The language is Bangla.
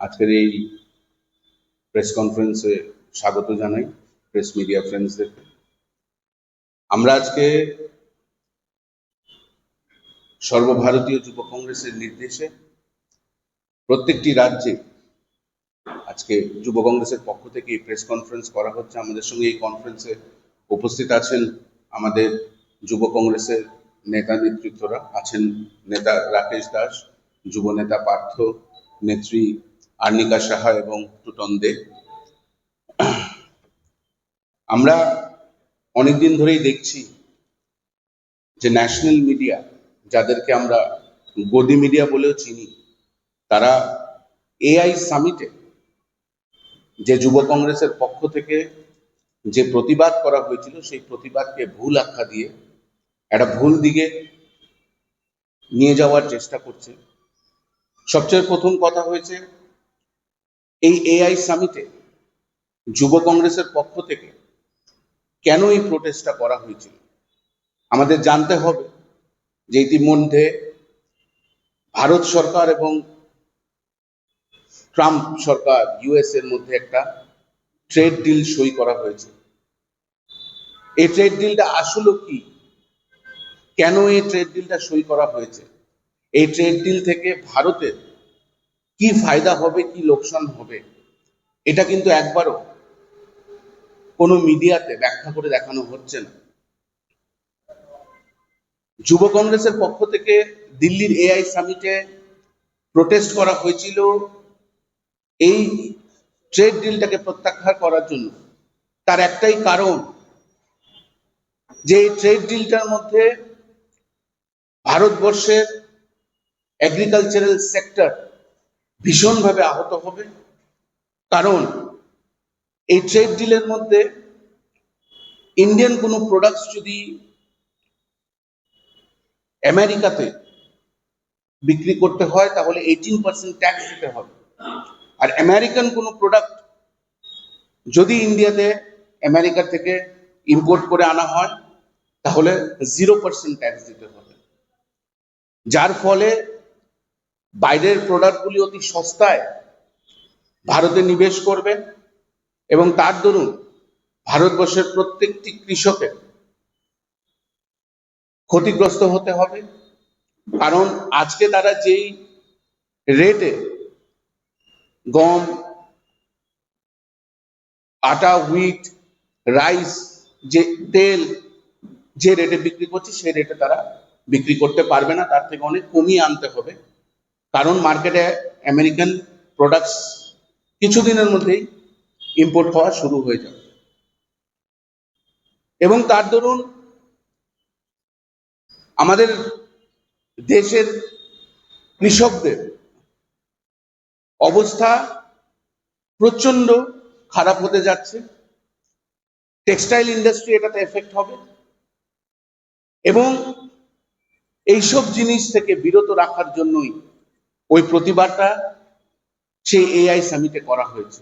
আজকের এই প্রেস কনফারেন্সে স্বাগত জানাই প্রেস মিডিয়া ফ্রেন্ডসদেরকে। আমরা আজকে সর্বভারতীয় যুব কংগ্রেসের নির্দেশে প্রত্যেকটি রাজ্যে আজকে যুব কংগ্রেসের পক্ষ থেকে এই প্রেস কনফারেন্স করা হচ্ছে। আমাদের সঙ্গে এই কনফারেন্সে উপস্থিত আছেন আমাদের যুব কংগ্রেসের নেতা নেতৃত্বরা, আছেন নেতা রাকেশ দাস, যুব নেতা পার্থ, নেত্রী আর্নিকা সাহা এবং টুটন দে। আমরা অনেকদিন ধরেই দেখছি যে ন্যাশনাল মিডিয়া, যাদেরকে আমরা গদি মিডিয়া বলেও চিনি, তারা এআই সামিটে যে যুব কংগ্রেসের পক্ষ থেকে যে প্রতিবাদ করা হয়েছিল সেই প্রতিবাদকে ভুল আখ্যা দিয়ে একটা ভুল দিকে নিয়ে যাওয়ার চেষ্টা করছে। সবচেয়ে প্রথম কথা হয়েছে, এই এআই সামিটে যুব কংগ্রেসের পক্ষ থেকে কেন এই প্রোটেস্টটা করা হয়েছিল আমাদের জানতে হবে। যে ইতিমধ্যে ভারত সরকার এবং ট্রাম্প সরকার ইউএস এর মধ্যে একটা ট্রেড ডিল সই করা হয়েছে। এই ট্রেড ডিলটা আসলে কি, কেন এই ট্রেড ডিলটা সই করা হয়েছে, এই ট্রেড ডিল থেকে ভারতের কি ফায়দা হবে, কি লোকসান হবে, এটা কিন্তু একবারও কোনো মিডিয়াতে ব্যাখ্যা করে দেখানো হচ্ছে না। যুব কংগ্রেসের পক্ষ থেকে দিল্লির এআই সামিটে প্রোটেস্ট করা হয়েছিল এই ট্রেড ডিলটাকে প্রত্যাখ্যান করার জন্য। তার একটাই কারণ, যে এই ট্রেড ডিলটার মধ্যে ভারতবর্ষের এগ্রিকালচারাল সেক্টর ভীষণভাবে আহত হবে। কারণ এই ট্রেড ডিলের মধ্যে ইন্ডিয়ান কোনো প্রোডাক্টস যদি আমেরিকাতে বিক্রি করতে হয় তাহলে 18% ট্যাক্স দিতে হবে, আর আমেরিকান কোনো প্রোডাক্ট যদি ইন্ডিয়াতে আমেরিকা থেকে ইম্পোর্ট করে আনা হয় তাহলে 0% ট্যাক্স দিতে হবে। যার ফলে বাইরের প্রোডাক্টগুলি অতি সস্তায় ভারতে নিবেশ করবে এবং তার দরুন ভারতবর্ষের প্রত্যেকটি কৃষকের ক্ষতিগ্রস্ত হতে হবে। কারণ আজকে তারা যেই রেটে গম, আটা, হুইট, রাইস, যে তেল যে রেটে বিক্রি করছে সেই রেটে তারা বিক্রি করতে পারবে না, তার থেকে অনেক কমিয়ে আনতে হবে। কারণ মার্কেটে আমেরিকান প্রোডাক্টস কিছুদিনের মধ্যেই ইম্পোর্ট হওয়া শুরু হয়ে যাবে এবং তার দরুন আমাদের দেশের কৃষকদের অবস্থা প্রচন্ড খারাপ হতে যাচ্ছে। টেক্সটাইল ইন্ডাস্ট্রি এটাতে এফেক্ট হবে এবং এইসব জিনিস থেকে বিরত রাখার জন্যই ওই প্রতিবাদটা সেই এআই সামিটে করা হয়েছে।